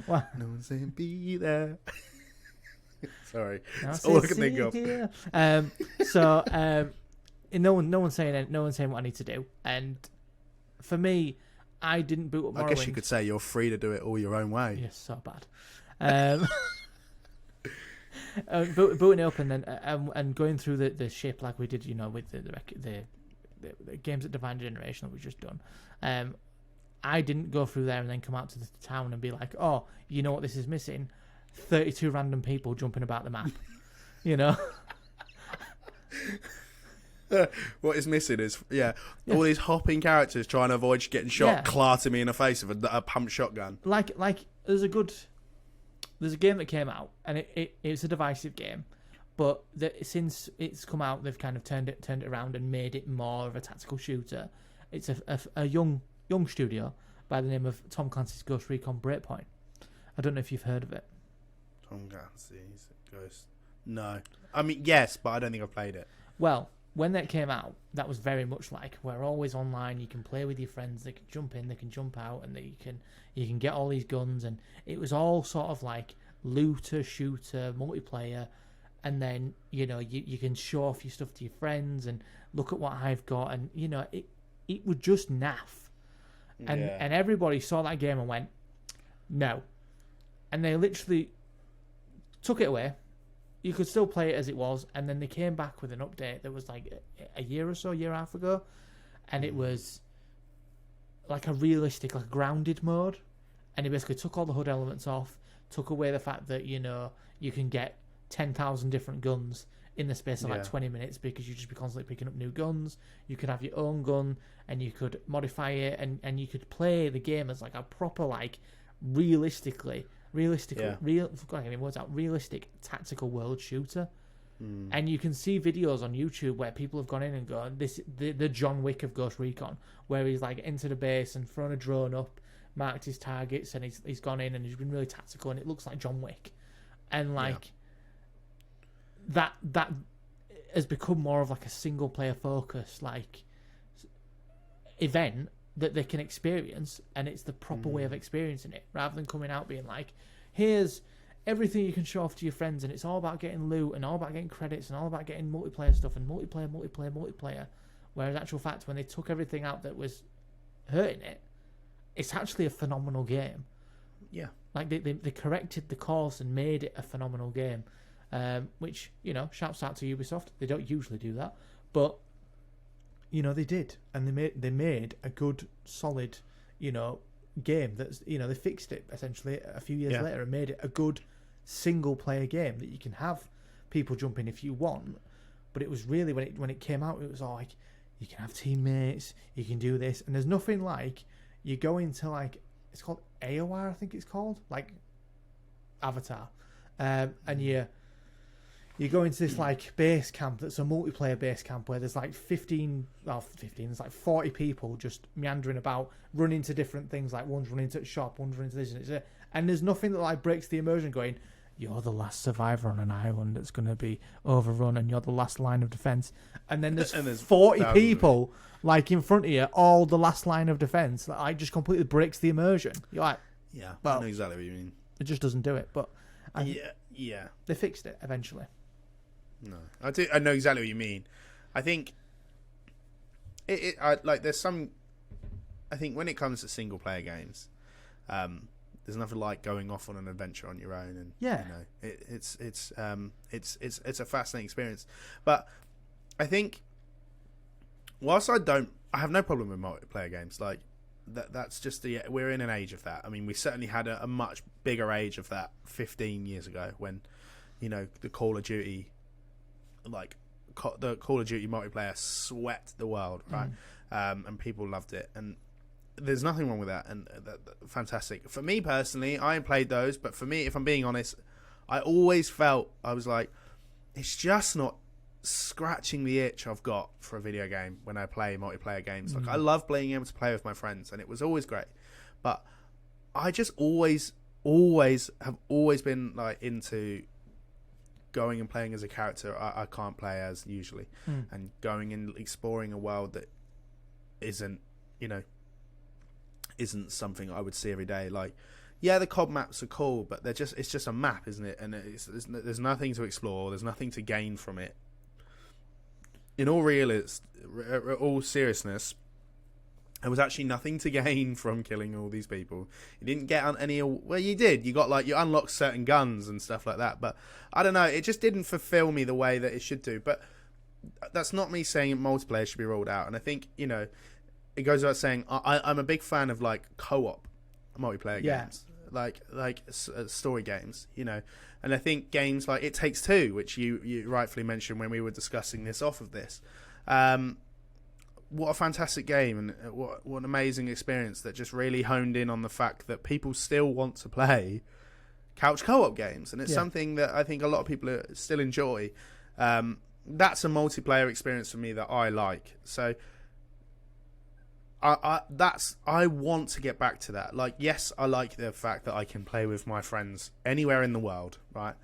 No one's saying be there. Sorry, that's all I can think of. No one's saying what I need to do, and for me, I didn't boot up Morrowind. I guess you could say you're free to do it all your own way. Yes, so bad. Booting it up and then and going through the ship like we did, you know, with the games at Divine Generation that we've just done. I didn't go through there and then come out to the town and be like, oh, you know what this is missing? 32 random people jumping about the map. You know? What is missing is, all these hopping characters trying to avoid getting shot, clarting me in the face with a pump shotgun. Like there's a good there's a game that came out, and it's a divisive game, but since it's come out, they've kind of turned it around and made it more of a tactical shooter. It's a young studio by the name of Tom Clancy's Ghost Recon Breakpoint. I don't know if you've heard of it. Tom Clancy's Ghost. No. I mean, yes, but I don't think I've played it. Well, when that came out, that was very much like, we're always online, you can play with your friends, they can jump in, they can jump out, and you can get all these guns, and it was all sort of like looter, shooter, multiplayer, and then, you know, you can show off your stuff to your friends, and look at what I've got, and, you know, it was just naff. And everybody saw that game and went, no. And they literally took it away. You could still play it as it was, and then they came back with an update that was like a year or so, year and a half ago, and it was like a realistic, like a grounded mode, and it basically took all the HUD elements off, took away the fact that, you know, you can get 10,000 different guns in the space of like 20 minutes because you just be constantly picking up new guns. You could have your own gun, and you could modify it, and you could play the game as like a proper, like, realistic tactical world shooter. And you can see videos on YouTube where people have gone in and gone, the John Wick of Ghost Recon, where he's like entered a base and thrown a drone up, marked his targets, and he's gone in and he's been really tactical, and it looks like John Wick. And like that has become more of like a single player focus like event that they can experience, and it's the proper way of experiencing it, rather than coming out being like, here's everything you can show off to your friends, and it's all about getting loot and all about getting credits and all about getting multiplayer stuff and multiplayer. Whereas actual fact, when they took everything out that was hurting it, it's actually a phenomenal game. Yeah. Like they corrected the course and made it a phenomenal game. Which, you know, shouts out to Ubisoft. They don't usually do that, but you know, they did, and they made a good, solid, you know, game that's, you know, they fixed it essentially a few years later and made it a good single player game that you can have people jump in if you want. But it was really, when it came out, it was all like, you can have teammates, you can do this, and there's nothing like you go into like, it's called AOR, I think it's called, like Avatar, and you go into this like base camp that's a multiplayer base camp where there's like 15, there's like 40 people just meandering about, running to different things, like one's running to a shop, one's running to this, and there's nothing that like breaks the immersion going, you're the last survivor on an island that's going to be overrun and you're the last line of defense, and then there's 40 people like in front of you, all the last line of defense, that like just completely breaks the immersion. You're like, well, I know exactly what you mean. It just doesn't do it, but they fixed it eventually. No, I know exactly what you mean. I think there's some. I think when it comes to single player games, there's nothing like going off on an adventure on your own, and you know, it's a fascinating experience. But I think, whilst I have no problem with multiplayer games, like that's just we're in an age of that. I mean, we certainly had a much bigger age of that 15 years ago when, you know, the Call of Duty. Like the Call of Duty multiplayer swept the world, right? And people loved it, and there's nothing wrong with that, and fantastic. For me personally, I played those, but for me, if I'm being honest, I always felt, I was like, it's just not scratching the itch I've got for a video game when I play multiplayer games. Like, I love being able to play with my friends, and it was always great, but I just always have been like into going and playing as a character I can't play as usually, and going and exploring a world that isn't something I would see every day. Like, yeah, the COD maps are cool, but it's just a map, isn't it? And there's nothing to explore, there's nothing to gain from it. In all seriousness, there was actually nothing to gain from killing all these people. You didn't get on any. Well, you did. You got you unlocked certain guns and stuff like that. But I don't know. It just didn't fulfill me the way that it should do. But that's not me saying multiplayer should be rolled out. And I think, you know, it goes without saying, I'm a big fan of like co-op multiplayer games, like story games. You know, and I think games like It Takes Two, which you rightfully mentioned when we were discussing this off of this. What a fantastic game, and what an amazing experience that just really honed in on the fact that people still want to play couch co-op games, and it's Yeah. something that I think a lot of people still enjoy. That's a multiplayer experience for me that I like. So I want to get back to that. Like, yes, I like the fact that I can play with my friends anywhere in the world, right?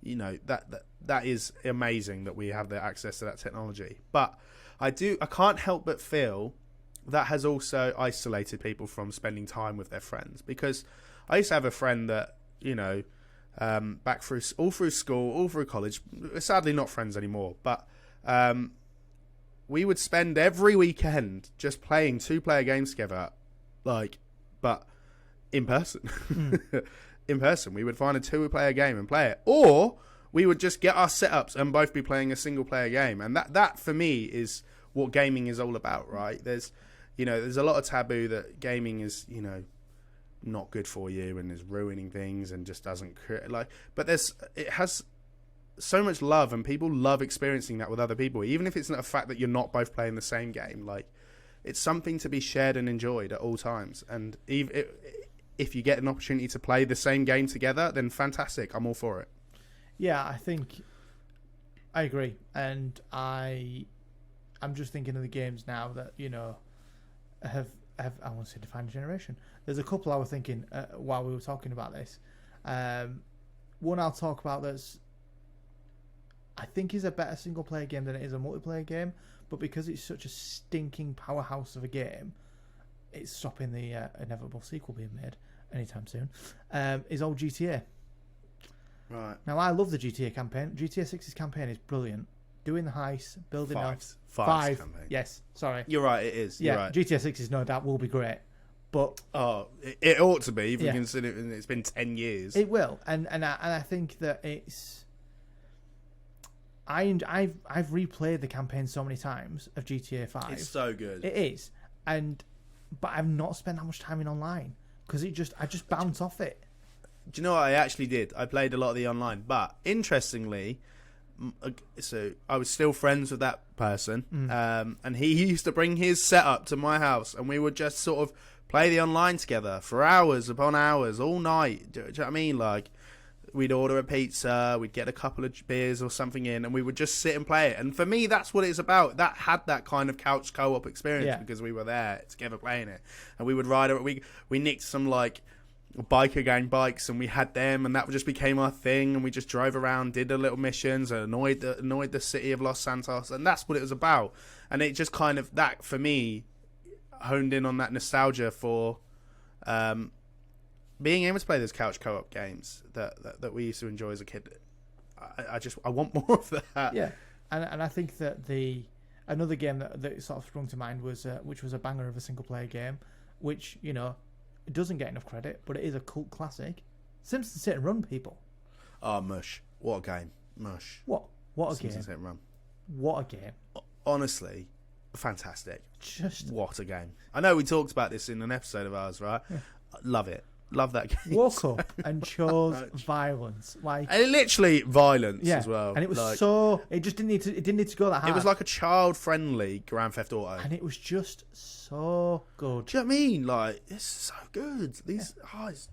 You know, that is amazing that we have the access to that technology. But I can't help but feel that has also isolated people from spending time with their friends, because I used to have a friend that, you know, back all through school, all through college, we're sadly not friends anymore, but we would spend every weekend just playing 2-player games together, like, but in person. In person, we would find a 2-player game and play it, or we would just get our setups and both be playing a single-player game. And that for me is what gaming is all about, right? There's a lot of taboo that gaming is, you know, not good for you and is ruining things and just doesn't create, like, but it has so much love, and people love experiencing that with other people, even if it's not a fact that you're not both playing the same game. Like, it's something to be shared and enjoyed at all times. And if you get an opportunity to play the same game together, then fantastic, I'm all for it. Yeah, I think I agree, and I'm just thinking of the games now that, you know, have I want to say defined a generation. There's a couple I was thinking while we were talking about this. One I'll talk about that's, I think, is a better single player game than it is a multiplayer game, but because it's such a stinking powerhouse of a game, it's stopping the inevitable sequel being made anytime soon. Is old GTA. Right. Now, I love the GTA campaign. GTA 6's campaign is brilliant. Doing the heist, building Five campaign. Yes, sorry. You're right, it is. Yeah, You're right. GTA 6 is no doubt will be great, but it ought to be, if Yeah. you consider it's been 10 years. it will, and I think that it's. I've replayed the campaign so many times of GTA 5. It's so good. It is, but I've not spent that much time in online because I just bounce off it. Do you know what I actually did? I played a lot of the online, but interestingly, so I was still friends with that person, and he used to bring his setup to my house, and we would just sort of play the online together for hours upon hours, all night. Do you know what I mean? Like, we'd order a pizza, we'd get a couple of beers or something in, and we would just sit and play it. And for me, that's what it's about. That had that kind of couch co-op experience because we were there together playing it, and we would ride it. We nicked some like biker gang bikes, and we had them, and that just became our thing. And we just drove around, did the little missions, and annoyed the city of Los Santos, and that's what it was about. And it just kind of, that for me, honed in on that nostalgia for being able to play those couch co-op games that we used to enjoy as a kid. I want more of that. Yeah, and I think that another game that sort of sprung to mind was which was a banger of a single player game, which, you know, it doesn't get enough credit, but it is a cult classic. Simpsons Hit and Run, people. Oh, mush! What a game, mush! What a Simpsons game! Hit and Run. What a game! Honestly, fantastic. Just What a game! I know we talked about this in an episode of ours, right? Yeah. Love it. Love that game. woke up and chose violence, like, and literally violence as well. And it was like, it just didn't need to go that hard. It was like a child-friendly Grand Theft Auto, and it was just so good. Do you know what I mean? Like, it's so good. It's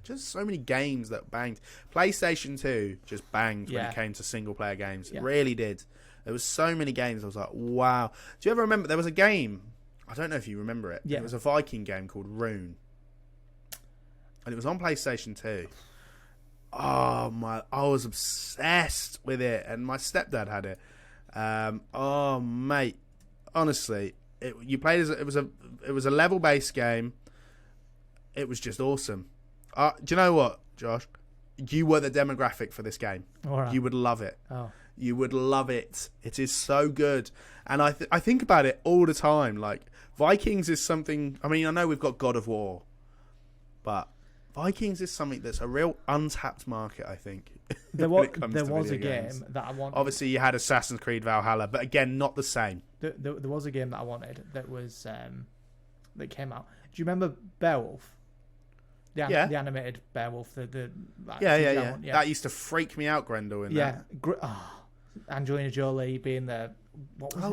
just so many games that banged. PlayStation 2 just banged when it came to single-player games. It really did. There was so many games. I was like, wow. Do you ever remember? There was a game. I don't know if you remember it. Yeah. It was a Viking game called Rune. And it was on PlayStation 2. Oh my! I was obsessed with it, and my stepdad had it. Oh mate, honestly, you played as it was a level based game. It was just awesome. Do you know what, Josh? You were the demographic for this game. All right. You would love it. Oh. You would love it. It is so good, and I think about it all the time. Like, Vikings is something. I mean, I know we've got God of War, but Vikings is something that's a real untapped market, I think. There was a game that I wanted. Obviously, you had Assassin's Creed Valhalla, but again, not the same. There was a game that I wanted that was that came out. Do you remember Beowulf? The animated Beowulf. Yeah. That used to freak me out, Grendel. Angelina Jolie being the what was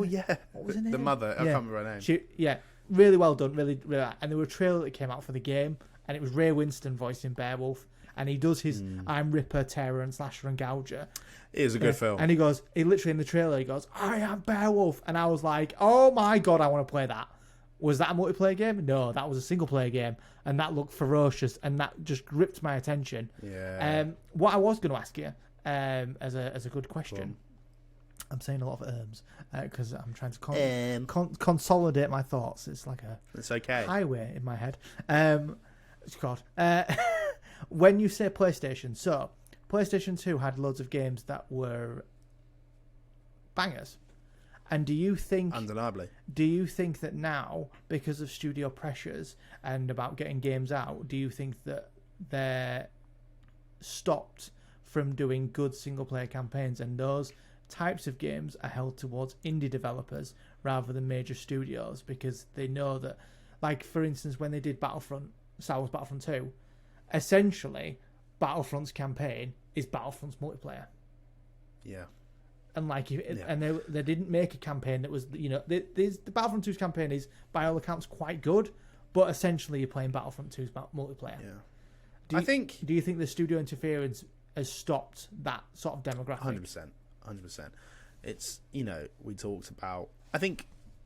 her name? The mother. I can't remember her name. Really well done. Really, really. And there was a trailer that came out for the game. And it was Ray Winston voicing Beowulf. and he does his I'm Ripper, Terror, and Slasher and Gouger. It is a good film. And he literally in the trailer, he goes, I am Beowulf. And I was like, oh my God, I want to play that. Was that a multiplayer game? No, that was a single player game. And that looked ferocious, and that just gripped my attention. Yeah. What I was going to ask you, as a good question, I'm saying a lot of because I'm trying to consolidate my thoughts. It's like it's okay. highway in my head. God. When you say PlayStation, so PlayStation 2 had loads of games that were bangers. And do you think... Undeniably. Do you think that now, because of studio pressures and about getting games out, do you think that they're stopped from doing good single-player campaigns, and those types of games are held towards indie developers rather than major studios, because they know that, like, for instance, when they did Star Wars Battlefront 2, essentially, Battlefront's campaign is Battlefront's multiplayer. Yeah. And and they didn't make a campaign that was, the Battlefront 2's campaign is by all accounts quite good, but essentially you're playing Battlefront 2's multiplayer. Yeah. Do you think the studio interference has stopped that sort of demographic? 100%. It's,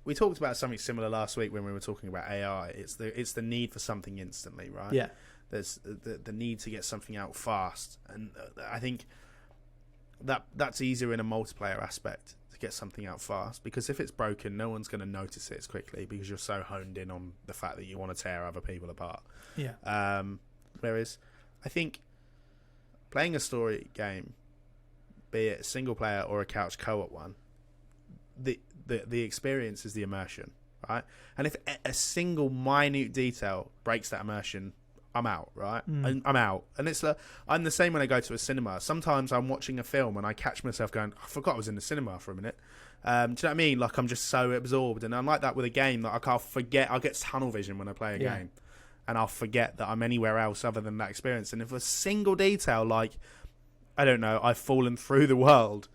we talked about something similar last week when we were talking about AI. It's the need for something instantly, right? Yeah. There's the need to get something out fast, and I think that's easier in a multiplayer aspect, to get something out fast, because if it's broken, no one's going to notice it as quickly because you're so honed in on the fact that you want to tear other people apart. Yeah. Whereas I think playing a story game, be it a single player or a couch co-op one, the experience is the immersion, right? And if a single minute detail breaks that immersion, I'm out, right? I'm out. And I'm the same when I go to a cinema. Sometimes I'm watching a film and I catch myself going, I forgot I was in the cinema for a minute. Do you know what I mean? Like, I'm just so absorbed. And I'm like that with a game, that I can't forget. I'll get tunnel vision when I play a game. And I'll forget that I'm anywhere else other than that experience. And if a single detail, like, I don't know, I've fallen through the world,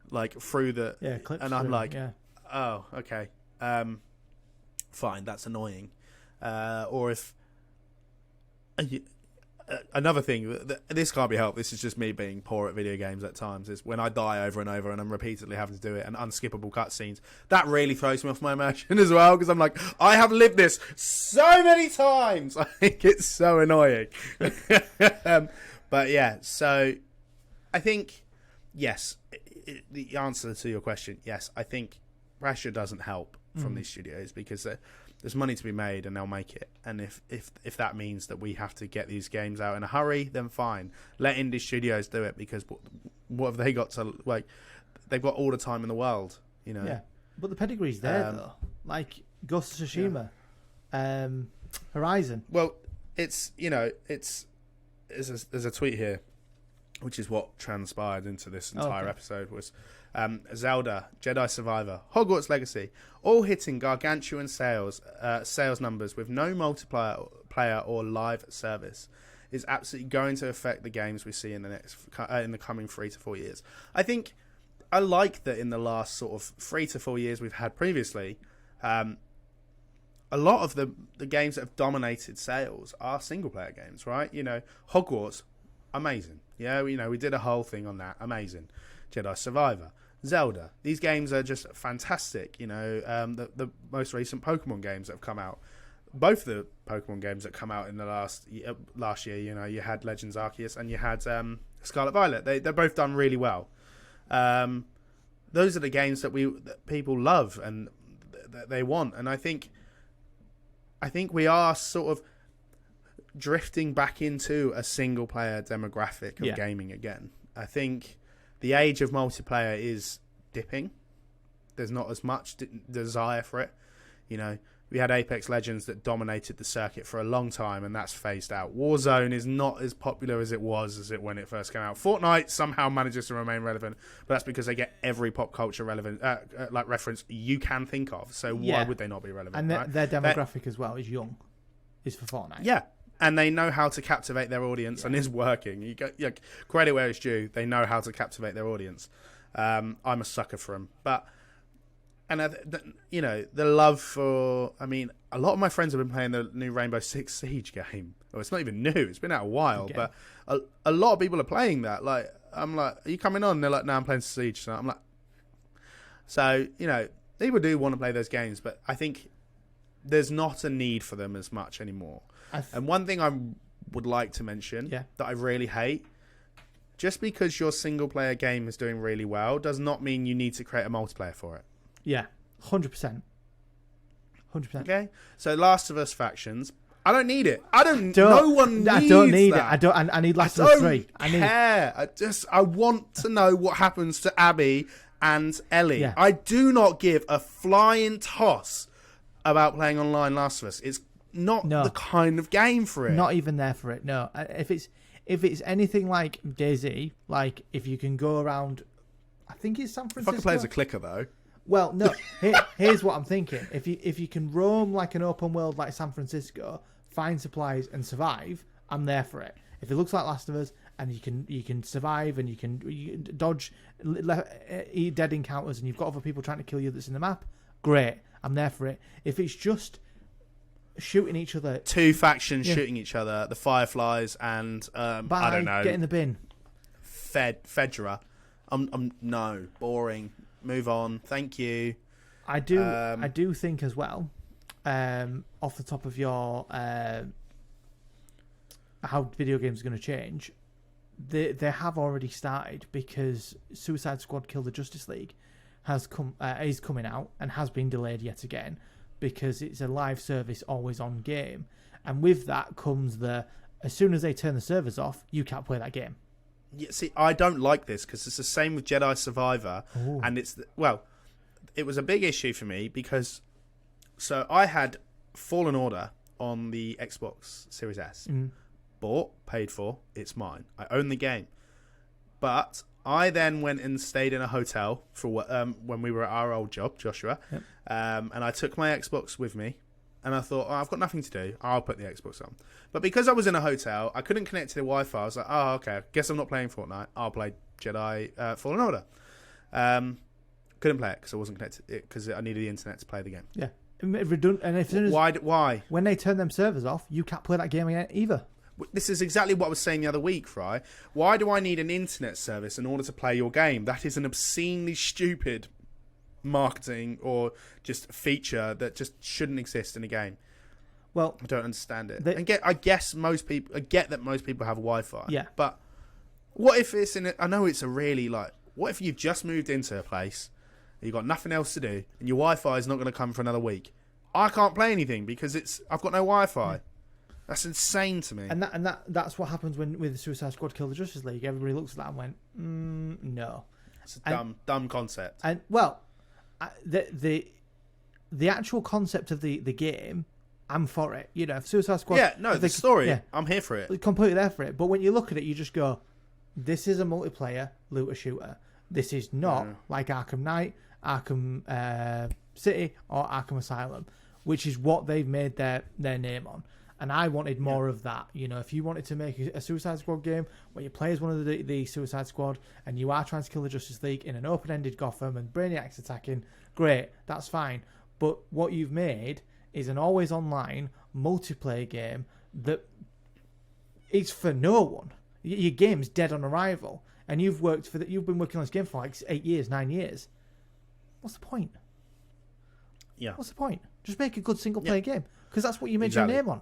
like through the... Yeah, clips. And I'm like, oh, okay. Fine, that's annoying. Or if... Another thing, this can't be helped, this is just me being poor at video games at times, is when I die over and over and I'm repeatedly having to do it, and unskippable cutscenes, that really throws me off my immersion as well, because I'm like, I have lived this so many times. I think it's so annoying. But yeah, so I think, yes, the answer to your question, yes, I think pressure doesn't help from these studios, because there's money to be made and they'll make it. And if that means that we have to get these games out in a hurry, then fine. Let indie studios do it, because what have they got to, like, they've got all the time in the world, Yeah, but the pedigree's there, though. Like Ghost of Tsushima, Horizon. Well, it's, there's a tweet here, which is what transpired into this entire episode, was Zelda, Jedi Survivor, Hogwarts Legacy, all hitting gargantuan sales numbers with no multiplayer player or live service, is absolutely going to affect the games we see in the coming 3 to 4 years. I think I like that in the last sort of 3 to 4 years we've had previously, a lot of the games that have dominated sales are single player games, right? Hogwarts, amazing. Yeah, we did a whole thing on that. Amazing. Jedi Survivor, Zelda. These games are just fantastic. The most recent Pokemon games that have come out. Both the Pokemon games that come out in the last year, you had Legends Arceus and you had Scarlet Violet. They're both done really well. Those are the games that people love and that they want. And I think we are sort of drifting back into a single player demographic of gaming again. I think the age of multiplayer is dipping. There's not as much desire for it. We had Apex Legends that dominated the circuit for a long time, and that's phased out. Warzone is not as popular as it was when it first came out. Fortnite somehow manages to remain relevant, but that's because they get every pop culture relevant reference you can think of. So why would they not be relevant? And their demographic as well is young. Is for Fortnite. Yeah. And they know how to captivate their audience, and is working. Credit where it's due. They know how to captivate their audience. I'm a sucker for them. But And you know, the love for, I mean, a lot of my friends have been playing the new Rainbow Six Siege game. Well, it's not even new; it's been out a while. Okay. But a lot of people are playing that. Like, I'm like, "Are you coming on?" And they're like, "No, I'm playing Siege." So I'm like, so you know, people do want to play those games, but I think there's not a need for them as much anymore. And one thing I would like to mention that I really hate. Just because your single player game is doing really well does not mean you need to create a multiplayer for it. Yeah, 100%. 100%. Okay, so Last of Us factions. I don't need it. No one needs I don't need that. it. I need Last of Us 3. I don't care. I want to know what happens to Abby and Ellie. Yeah. I do not give a flying toss about playing online Last of Us. It's not the kind of game for it. Not even there for it. No. If it's anything like DayZ, like if you can go around, I think it's San Francisco. If I can play as a clicker though. Well, no. Here's what I'm thinking. If you can roam like an open world like San Francisco, find supplies and survive, I'm there for it. If it looks like Last of Us and you can survive and you can dodge dead encounters and you've got other people trying to kill you that's in the map, great. I'm there for it. If it's just shooting each other, two factions shooting each other, the Fireflies and I don't know, get in the bin. Fedra. No, boring. Move on. Thank you. I do think as well, off the top of your how video games are going to change, they have already started because Suicide Squad Kill the Justice League is coming out and has been delayed yet again because it's a live service always on game, and with that comes as soon as they turn the servers off, you can't play that game. Yeah, see, I don't like this because it's the same with Jedi Survivor. Ooh. And it was a big issue for me because so I had Fallen Order on the Xbox Series S. Bought, paid for, it's mine. I own the game. But I then went and stayed in a hotel for when we were at our old job, Joshua. Yep. And I took my Xbox with me. And I thought, I've got nothing to do. I'll put the Xbox on. But because I was in a hotel, I couldn't connect to the Wi-Fi. I was like, oh, okay. Guess I'm not playing Fortnite. I'll play Jedi Fallen Order. Couldn't play it because I wasn't connected. Because I needed the internet to play the game. Yeah. And as soon as why? When they turn them servers off, you can't play that game again either. This is exactly what I was saying the other week, right? Why do I need an internet service in order to play your game? That is an obscenely stupid marketing or just feature that just shouldn't exist in a game. Well, I don't understand it. I get that most people have Wi-Fi. Yeah. But what if it's I know it's a really what if you've just moved into a place, you've got nothing else to do, and your Wi-Fi is not going to come for another week? I can't play anything because I've got no Wi-Fi. Yeah. That's insane to me. And that's what happens with the Suicide Squad Kill the Justice League. Everybody looks at that and went, no. It's a dumb concept. And well, the actual concept of the game, I'm for it. You know, if Suicide Squad. Yeah, no, the story. I'm here for it. Completely there for it. But when you look at it, you just go, this is a multiplayer looter shooter. This is not like Arkham Knight, Arkham City, or Arkham Asylum, which is what they've made their name on. And I wanted more of that. You know, if you wanted to make a Suicide Squad game where you play as one of the Suicide Squad and you are trying to kill the Justice League in an open-ended Gotham and Brainiac's attacking, great, that's fine. But what you've made is an always online multiplayer game that is for no one. Your game's dead on arrival, and you've been working on this game for like 8 years, 9 years. What's the point? Yeah. What's the point? Just make a good single player game, because that's what you made your name on.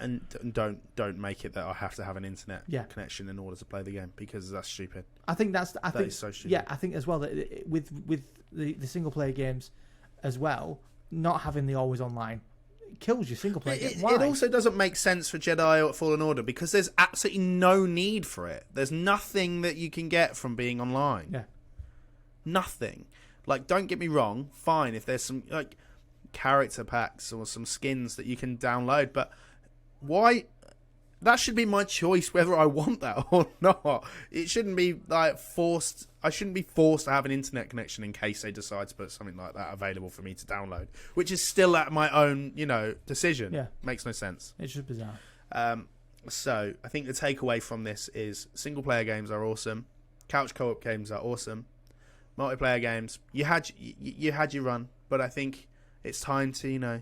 And don't make it that I have to have an internet connection in order to play the game, because that's stupid. I think that is so stupid. Yeah, I think as well that with the single player games as well, not having the always online kills your single player game. Why? It also doesn't make sense for Jedi or Fallen Order because there's absolutely no need for it. There's nothing that you can get from being online. Yeah. Nothing. Like, don't get me wrong, fine if there's some character packs or some skins that you can download, but why? That should be my choice whether I want that or not. It shouldn't be forced. I shouldn't be forced to have an internet connection in case they decide to put something like that available for me to download, which is still at my own, decision. Yeah. Makes no sense. It's just bizarre. So I think the takeaway from this is single player games are awesome. Couch co-op games are awesome. multiplayer games. You had your run, but I think it's time to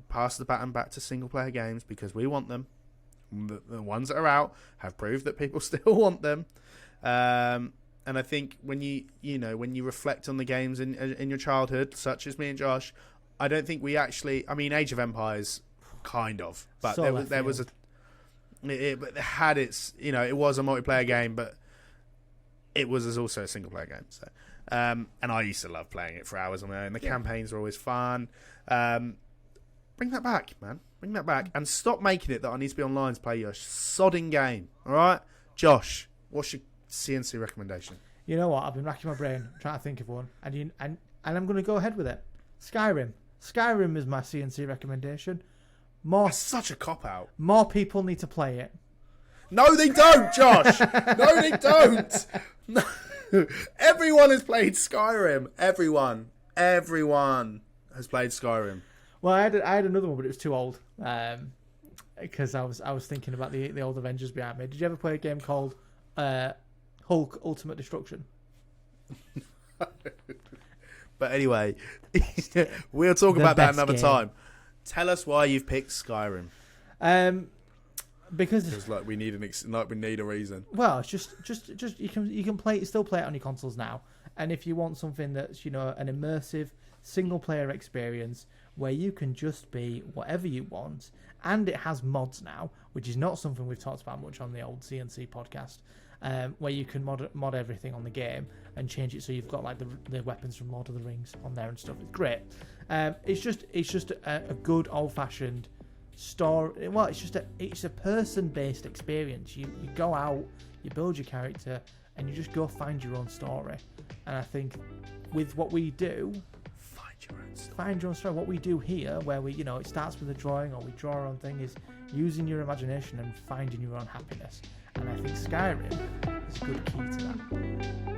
pass the baton back to single player games because we want them. The ones that are out have proved that people still want them. And I think when you reflect on the games in your childhood, such as me and Josh, I don't think we actually. I mean, Age of Empires, kind of, but So there was a. It had its, it was a multiplayer game, but it was also a single player game. So, and I used to love playing it for hours on my own. The campaigns were always fun. Bring that back, man. Bring that back, and stop making it that I need to be online to play your sodding game. All right, Josh, what's your CNC recommendation? You know what? I've been racking my brain trying to think of one, and I'm going to go ahead with it. Skyrim. Skyrim is my CNC recommendation. That's such a cop out. More people need to play it. No, they don't, Josh. No, they don't. No. Everyone has played Skyrim. Everyone has played Skyrim. Well, I had another one, but it was too old. Because I was thinking about the old Avengers behind me. Did you ever play a game called Hulk Ultimate Destruction? But anyway, we'll talk about that another game. time. Tell us why you've picked Skyrim. Because It's like we need a reason. well, it's just you can still play it on your consoles now. And if you want something that's an immersive single player experience where you can just be whatever you want, and it has mods now, which is not something we've talked about much on the old CNC podcast, where you can mod everything on the game and change it so you've got like the weapons from Lord of the Rings on there and stuff. It's great. It's just a good old fashioned story. Well, it's a person based experience. You go out, you build your character, and you just go find your own story. And I think with what we do, find your own story. What we do here, where we it starts with a drawing or we draw our own thing, is using your imagination and finding your own happiness. And I think Skyrim is a good key to that.